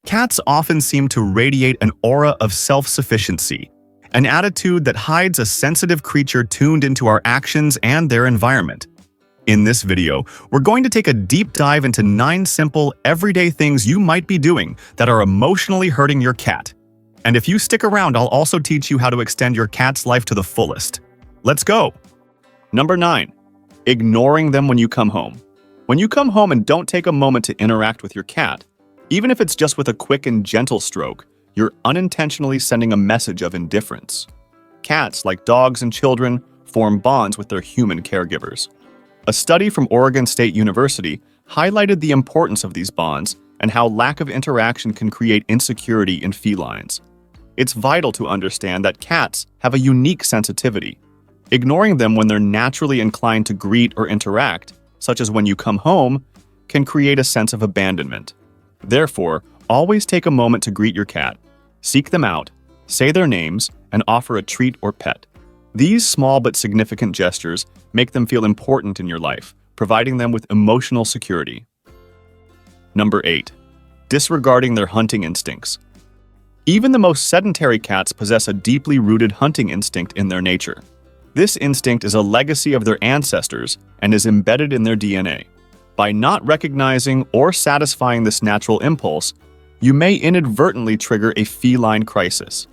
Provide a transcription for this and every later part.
Cats often seem to radiate an aura of self-sufficiency, an attitude that hides a sensitive creature tuned into our actions and their environment. In this video, we're going to take a deep dive into 9 simple, everyday things you might be doing that are emotionally hurting your cat. And if you stick around, I'll also teach you how to extend your cat's life to the fullest. Let's go! Number 9. Ignoring them when you come home. When you come home and don't take a moment to interact with your cat, even if it's just with a quick and gentle stroke, you're unintentionally sending a message of indifference. Cats, like dogs and children, form bonds with their human caregivers. A study from Oregon State University highlighted the importance of these bonds and how lack of interaction can create insecurity in felines. It's vital to understand that cats have a unique sensitivity. Ignoring them when they're naturally inclined to greet or interact, such as when you come home, can create a sense of abandonment. Therefore, always take a moment to greet your cat, seek them out, say their names, and offer a treat or pet. These small but significant gestures make them feel important in your life, providing them with emotional security. Number 8. Disregarding their hunting instincts. Even the most sedentary cats possess a deeply rooted hunting instinct in their nature. This instinct is a legacy of their ancestors and is embedded in their DNA. By not recognizing or satisfying this natural impulse, you may inadvertently trigger a feline crisis.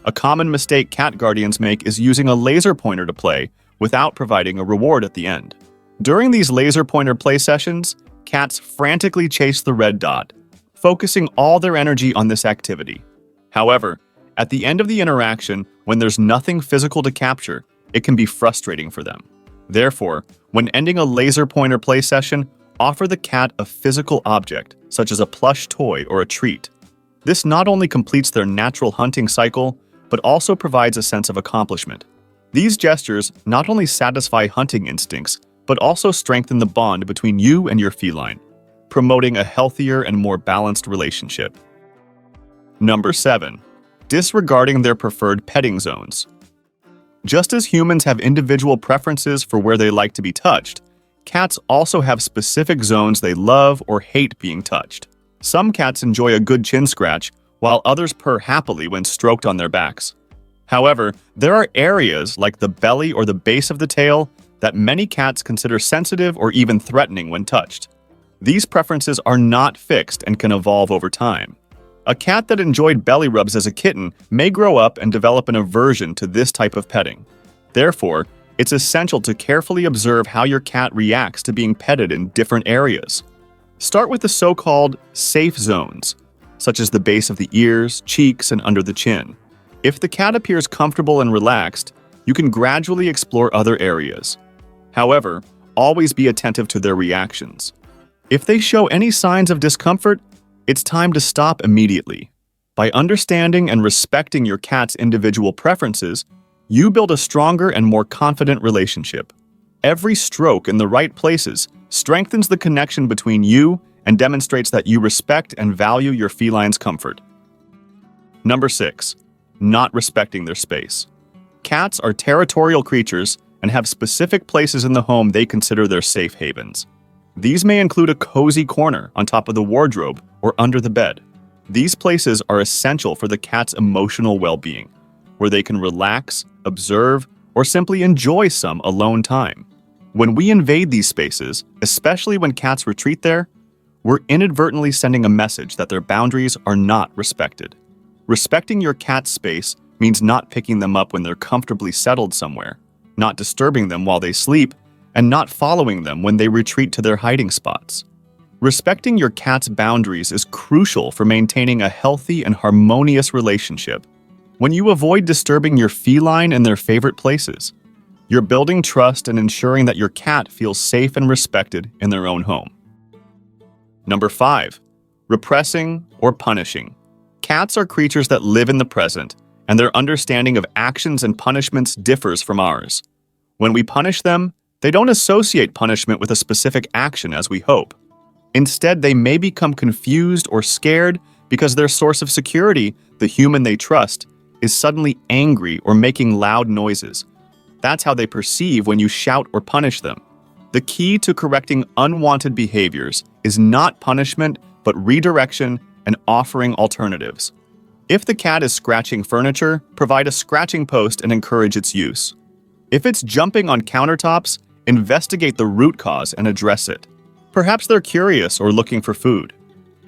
A common mistake cat guardians make is using a laser pointer to play without providing a reward at the end. During these laser pointer play sessions, cats frantically chase the red dot, focusing all their energy on this activity. However, at the end of the interaction, when there's nothing physical to capture, it can be frustrating for them. Therefore, when ending a laser pointer play session, offer the cat a physical object, such as a plush toy or a treat. This not only completes their natural hunting cycle, but also provides a sense of accomplishment. These gestures not only satisfy hunting instincts, but also strengthen the bond between you and your feline, promoting a healthier and more balanced relationship. Number 7. Disregarding their preferred petting zones. Just as humans have individual preferences for where they like to be touched, cats also have specific zones they love or hate being touched. Some cats enjoy a good chin scratch, while others purr happily when stroked on their backs. However, there are areas like the belly or the base of the tail that many cats consider sensitive or even threatening when touched. These preferences are not fixed and can evolve over time. A cat that enjoyed belly rubs as a kitten may grow up and develop an aversion to this type of petting. Therefore, it's essential to carefully observe how your cat reacts to being petted in different areas. Start with the so-called safe zones, such as the base of the ears, cheeks, and under the chin. If the cat appears comfortable and relaxed, you can gradually explore other areas. However, always be attentive to their reactions. If they show any signs of discomfort, it's time to stop immediately. By understanding and respecting your cat's individual preferences, you build a stronger and more confident relationship. Every stroke in the right places strengthens the connection between you and demonstrates that you respect and value your feline's comfort. Number 6. Not respecting their space. Cats are territorial creatures and have specific places in the home they consider their safe havens. These may include a cozy corner on top of the wardrobe or under the bed. These places are essential for the cat's emotional well-being, where they can relax, observe, or simply enjoy some alone time. When we invade these spaces, especially when cats retreat there, we're inadvertently sending a message that their boundaries are not respected. Respecting your cat's space means not picking them up when they're comfortably settled somewhere, not disturbing them while they sleep, and not following them when they retreat to their hiding spots. Respecting your cat's boundaries is crucial for maintaining a healthy and harmonious relationship. When you avoid disturbing your feline in their favorite places, you're building trust and ensuring that your cat feels safe and respected in their own home. Number 5. Repressing or punishing. Cats are creatures that live in the present, and their understanding of actions and punishments differs from ours. When we punish them, they don't associate punishment with a specific action as we hope. Instead, they may become confused or scared because their source of security, the human they trust, is suddenly angry or making loud noises. That's how they perceive when you shout or punish them. The key to correcting unwanted behaviors is not punishment, but redirection and offering alternatives. If the cat is scratching furniture, provide a scratching post and encourage its use. If it's jumping on countertops, investigate the root cause and address it. Perhaps they're curious or looking for food.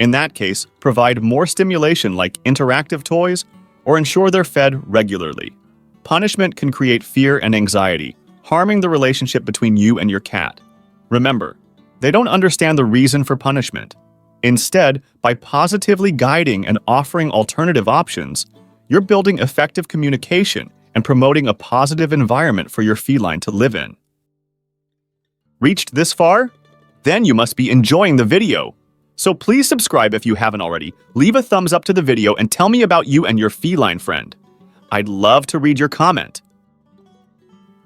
In that case, provide more stimulation like interactive toys or ensure they're fed regularly. Punishment can create fear and anxiety, harming the relationship between you and your cat. Remember, they don't understand the reason for punishment. Instead, by positively guiding and offering alternative options, you're building effective communication and promoting a positive environment for your feline to live in. Reached this far? Then you must be enjoying the video. So please subscribe if you haven't already, leave a thumbs up to the video, and tell me about you and your feline friend. I'd love to read your comment.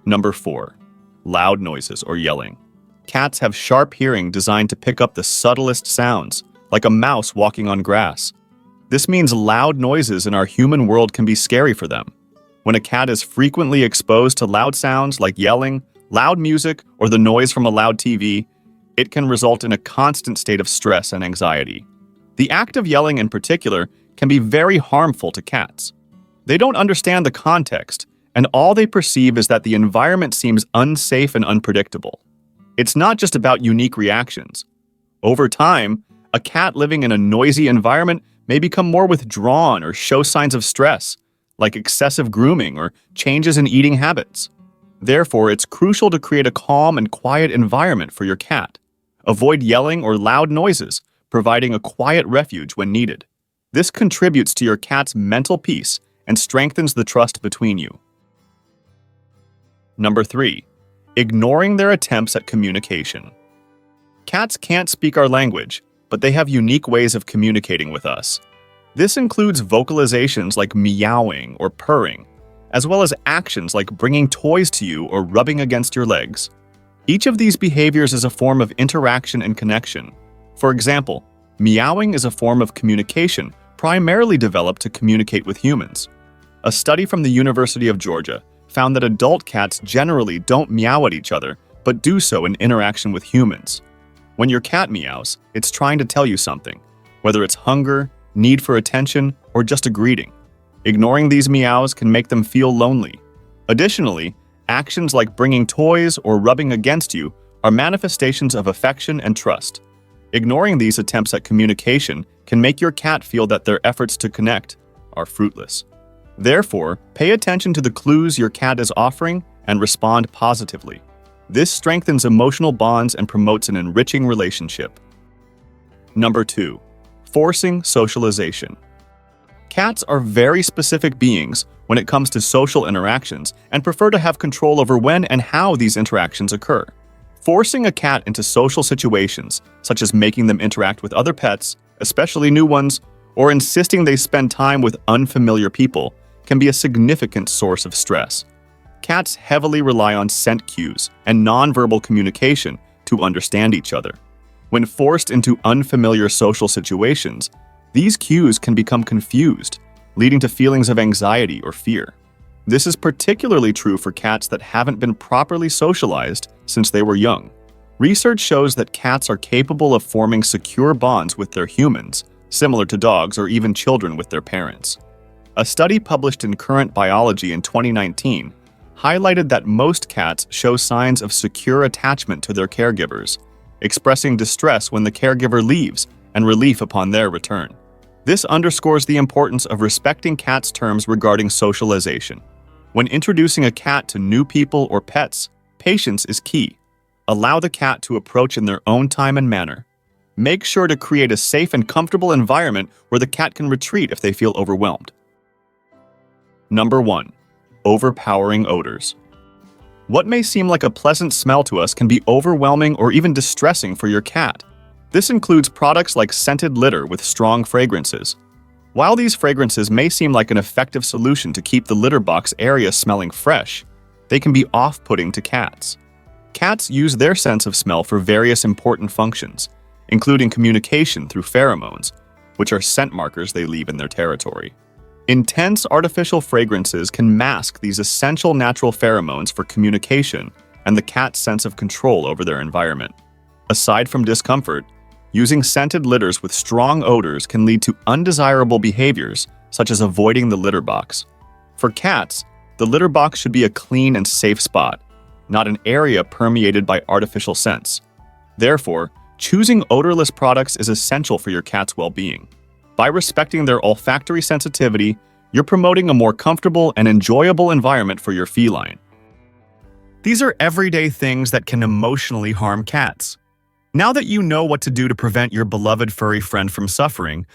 Number 4. Loud noises or yelling. Cats have sharp hearing designed to pick up the subtlest sounds, like a mouse walking on grass. This means loud noises in our human world can be scary for them. When a cat is frequently exposed to loud sounds like yelling, loud music, or the noise from a loud TV, it can result in a constant state of stress and anxiety. The act of yelling in particular can be very harmful to cats. They don't understand the context, and all they perceive is that the environment seems unsafe and unpredictable. It's not just about unique reactions. Over time, a cat living in a noisy environment may become more withdrawn or show signs of stress, like excessive grooming or changes in eating habits. Therefore, it's crucial to create a calm and quiet environment for your cat. Avoid yelling or loud noises, providing a quiet refuge when needed. This contributes to your cat's mental peace and strengthens the trust between you. Number 3. Ignoring their attempts at communication. Cats can't speak our language, but they have unique ways of communicating with us. This includes vocalizations like meowing or purring, as well as actions like bringing toys to you or rubbing against your legs. Each of these behaviors is a form of interaction and connection. For example, meowing is a form of communication primarily developed to communicate with humans. A study from the University of Georgia found that adult cats generally don't meow at each other, but do so in interaction with humans. When your cat meows, it's trying to tell you something, whether it's hunger, need for attention, or just a greeting. Ignoring these meows can make them feel lonely. Additionally, actions like bringing toys or rubbing against you are manifestations of affection and trust. Ignoring these attempts at communication can make your cat feel that their efforts to connect are fruitless. Therefore, pay attention to the clues your cat is offering and respond positively. This strengthens emotional bonds and promotes an enriching relationship. Number 2. Forcing socialization. Cats are very specific beings when it comes to social interactions and prefer to have control over when and how these interactions occur. Forcing a cat into social situations, such as making them interact with other pets, especially new ones, or insisting they spend time with unfamiliar people, can be a significant source of stress. Cats heavily rely on scent cues and nonverbal communication to understand each other. When forced into unfamiliar social situations, these cues can become confused, leading to feelings of anxiety or fear. This is particularly true for cats that haven't been properly socialized since they were young. Research shows that cats are capable of forming secure bonds with their humans, similar to dogs or even children with their parents. A study published in Current Biology in 2019 highlighted that most cats show signs of secure attachment to their caregivers, expressing distress when the caregiver leaves and relief upon their return. This underscores the importance of respecting cats' terms regarding socialization. When introducing a cat to new people or pets, patience is key. Allow the cat to approach in their own time and manner. Make sure to create a safe and comfortable environment where the cat can retreat if they feel overwhelmed. Number 1. Overpowering odors. What may seem like a pleasant smell to us can be overwhelming or even distressing for your cat. This includes products like scented litter with strong fragrances. While these fragrances may seem like an effective solution to keep the litter box area smelling fresh, they can be off-putting to cats. Cats use their sense of smell for various important functions, including communication through pheromones, which are scent markers they leave in their territory. Intense artificial fragrances can mask these essential natural pheromones for communication and the cat's sense of control over their environment. Aside from discomfort, Using scented litters with strong odors can lead to undesirable behaviors, such as avoiding the litter box. For cats, the litter box should be a clean and safe spot, not an area permeated by artificial scents. Therefore, choosing odorless products is essential for your cat's well-being. By respecting their olfactory sensitivity, you're promoting a more comfortable and enjoyable environment for your feline. These are everyday things that can emotionally harm cats. Now that you know what to do to prevent your beloved furry friend from suffering,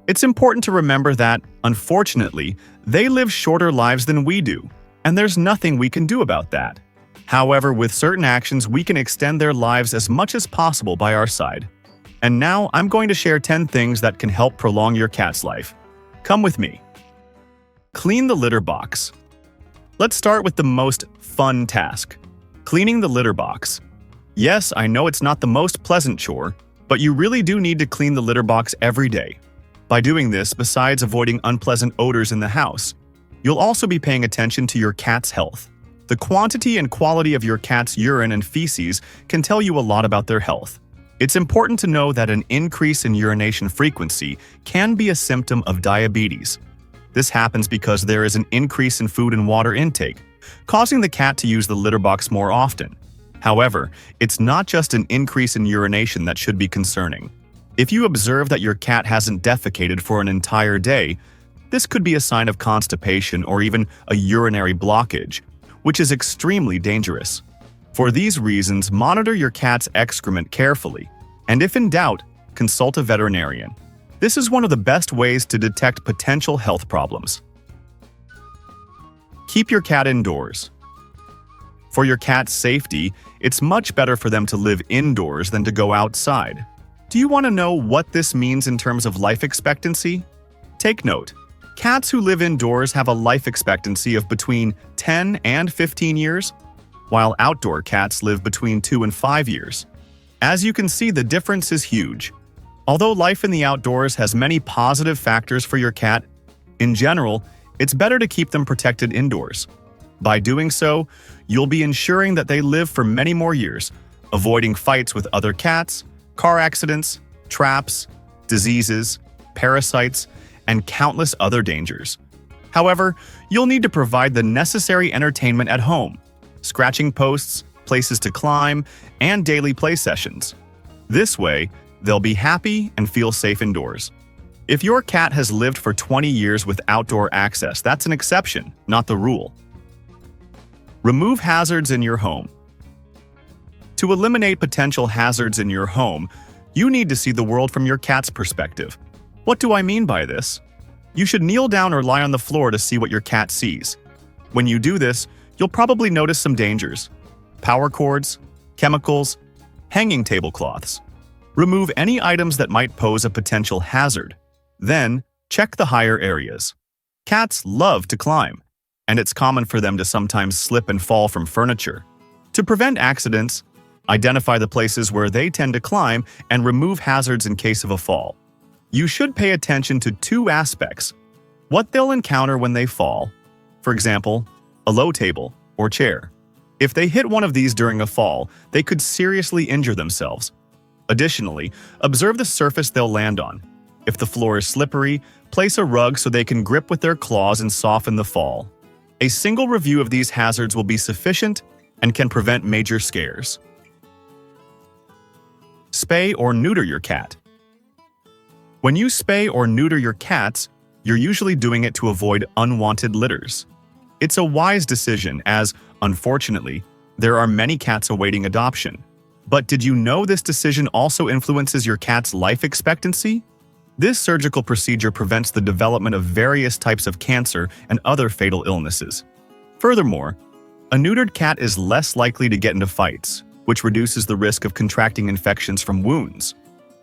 it's important to remember that, unfortunately, they live shorter lives than we do, and there's nothing we can do about that. However, with certain actions, we can extend their lives as much as possible by our side. And now, I'm going to share 10 things that can help prolong your cat's life. Come with me. Clean the litter box. Let's start with the most fun task: cleaning the litter box. Yes, I know it's not the most pleasant chore, but you really do need to clean the litter box every day. By doing this, besides avoiding unpleasant odors in the house, you'll also be paying attention to your cat's health. The quantity and quality of your cat's urine and feces can tell you a lot about their health. It's important to know that an increase in urination frequency can be a symptom of diabetes. This happens because there is an increase in food and water intake, causing the cat to use the litter box more often. However, it's not just an increase in urination that should be concerning. If you observe that your cat hasn't defecated for an entire day, this could be a sign of constipation or even a urinary blockage, which is extremely dangerous. For these reasons, monitor your cat's excrement carefully, and if in doubt, consult a veterinarian. This is one of the best ways to detect potential health problems. Keep your cat indoors. For your cat's safety, it's much better for them to live indoors than to go outside. Do you want to know what this means in terms of life expectancy? Take note. Cats who live indoors have a life expectancy of between 10 and 15 years, while outdoor cats live between 2 and 5 years. As you can see, the difference is huge. Although life in the outdoors has many positive factors for your cat, in general, it's better to keep them protected indoors. By doing so, you'll be ensuring that they live for many more years, avoiding fights with other cats, car accidents, traps, diseases, parasites, and countless other dangers. However, you'll need to provide the necessary entertainment at home: scratching posts, places to climb, and daily play sessions. This way, they'll be happy and feel safe indoors. If your cat has lived for 20 years with outdoor access, that's an exception, not the rule. Remove hazards in your home. To eliminate potential hazards in your home, you need to see the world from your cat's perspective. What do I mean by this? You should kneel down or lie on the floor to see what your cat sees. When you do this, you'll probably notice some dangers: power cords, chemicals, hanging tablecloths. Remove any items that might pose a potential hazard. Then, check the higher areas. Cats love to climb, and it's common for them to sometimes slip and fall from furniture. To prevent accidents, identify the places where they tend to climb and remove hazards in case of a fall. You should pay attention to 2 aspects: what they'll encounter when they fall, for example, a low table or chair. If they hit one of these during a fall, they could seriously injure themselves. Additionally, observe the surface they'll land on. If the floor is slippery, place a rug so they can grip with their claws and soften the fall. A single review of these hazards will be sufficient and can prevent major scares. Spay or neuter your cat. When you spay or neuter your cats, you're usually doing it to avoid unwanted litters. It's a wise decision as, unfortunately, there are many cats awaiting adoption. But did you know this decision also influences your cat's life expectancy? This surgical procedure prevents the development of various types of cancer and other fatal illnesses. Furthermore, a neutered cat is less likely to get into fights, which reduces the risk of contracting infections from wounds.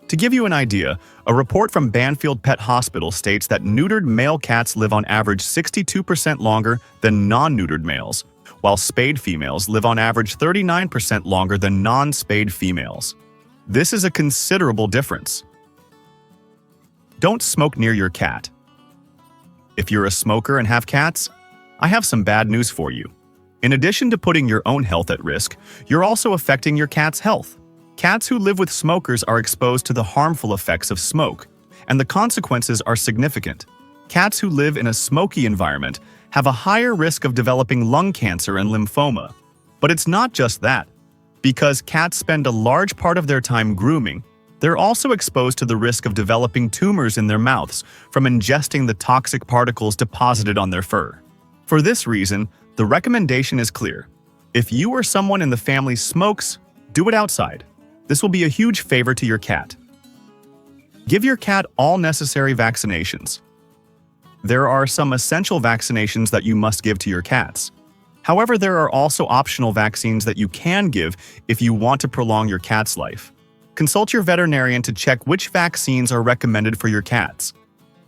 To give you an idea, a report from Banfield Pet Hospital states that neutered male cats live on average 62% longer than non-neutered males, while spayed females live on average 39% longer than non-spayed females. This is a considerable difference. Don't smoke near your cat. If you're a smoker and have cats, I have some bad news for you. In addition to putting your own health at risk, you're also affecting your cat's health. Cats who live with smokers are exposed to the harmful effects of smoke, and the consequences are significant. Cats who live in a smoky environment have a higher risk of developing lung cancer and lymphoma. But it's not just that. Because cats spend a large part of their time grooming, they're also exposed to the risk of developing tumors in their mouths from ingesting the toxic particles deposited on their fur. For this reason, the recommendation is clear. If you or someone in the family smokes, do it outside. This will be a huge favor to your cat. Give your cat all necessary vaccinations. There are some essential vaccinations that you must give to your cats. However, there are also optional vaccines that you can give if you want to prolong your cat's life. Consult your veterinarian to check which vaccines are recommended for your cats.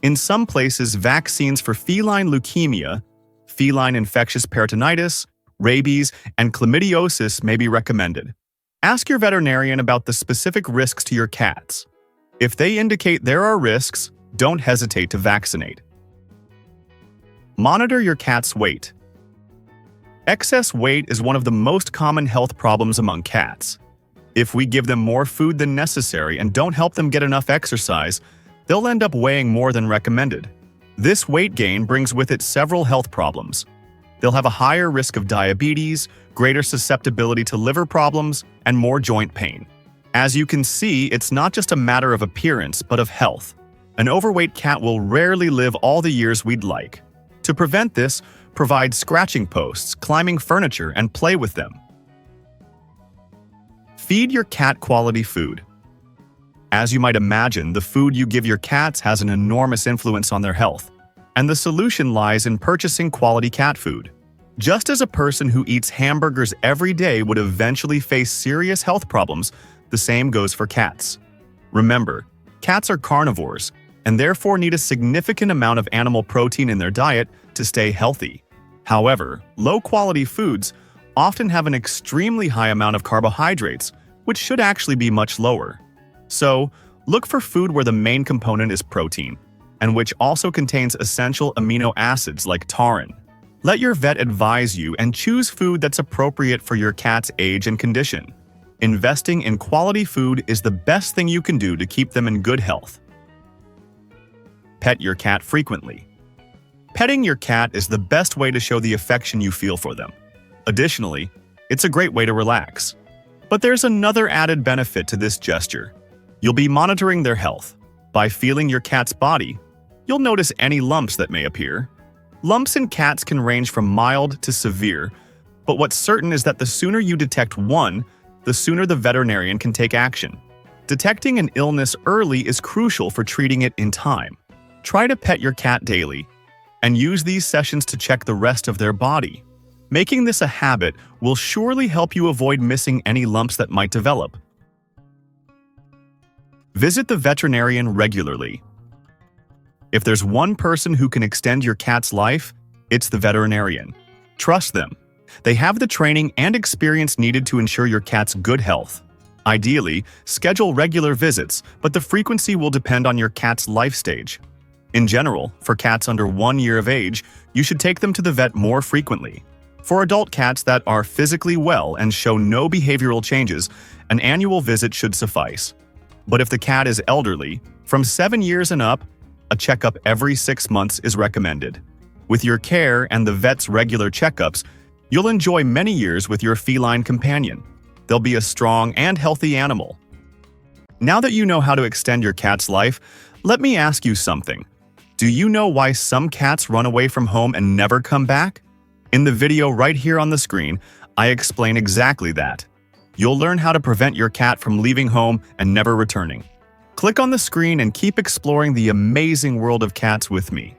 In some places, vaccines for feline leukemia, feline infectious peritonitis, rabies, and chlamydiosis may be recommended. Ask your veterinarian about the specific risks to your cats. If they indicate there are risks, don't hesitate to vaccinate. Monitor your cat's weight. Excess weight is one of the most common health problems among cats. If we give them more food than necessary and don't help them get enough exercise, they'll end up weighing more than recommended. This weight gain brings with it several health problems. They'll have a higher risk of diabetes, greater susceptibility to liver problems, and more joint pain. As you can see, it's not just a matter of appearance, but of health. An overweight cat will rarely live all the years we'd like. To prevent this, provide scratching posts, climbing furniture, and play with them. Feed your cat quality food. As you might imagine, the food you give your cats has an enormous influence on their health, and the solution lies in purchasing quality cat food. Just as a person who eats hamburgers every day would eventually face serious health problems, the same goes for cats. Remember, cats are carnivores, and therefore need a significant amount of animal protein in their diet to stay healthy. However, low-quality foods often have an extremely high amount of carbohydrates, which should actually be much lower. So, look for food where the main component is protein, and which also contains essential amino acids like taurine. Let your vet advise you and choose food that's appropriate for your cat's age and condition. Investing in quality food is the best thing you can do to keep them in good health. Pet your cat frequently. Petting your cat is the best way to show the affection you feel for them. Additionally, it's a great way to relax. But there's another added benefit to this gesture. You'll be monitoring their health. By feeling your cat's body, you'll notice any lumps that may appear. Lumps in cats can range from mild to severe, but what's certain is that the sooner you detect one, the sooner the veterinarian can take action. Detecting an illness early is crucial for treating it in time. Try to pet your cat daily, and use these sessions to check the rest of their body. Making this a habit will surely help you avoid missing any lumps that might develop. Visit the veterinarian regularly. If there's one person who can extend your cat's life, it's the veterinarian. Trust them. They have the training and experience needed to ensure your cat's good health. Ideally, schedule regular visits, but the frequency will depend on your cat's life stage. In general, for cats under 1 year of age, you should take them to the vet more frequently. For adult cats that are physically well and show no behavioral changes, an annual visit should suffice. But if the cat is elderly, from 7 years and up, a checkup every 6 months is recommended. With your care and the vet's regular checkups, you'll enjoy many years with your feline companion. They'll be a strong and healthy animal. Now that you know how to extend your cat's life, let me ask you something. Do you know why some cats run away from home and never come back? In the video right here on the screen, I explain exactly that. You'll learn how to prevent your cat from leaving home and never returning. Click on the screen and keep exploring the amazing world of cats with me.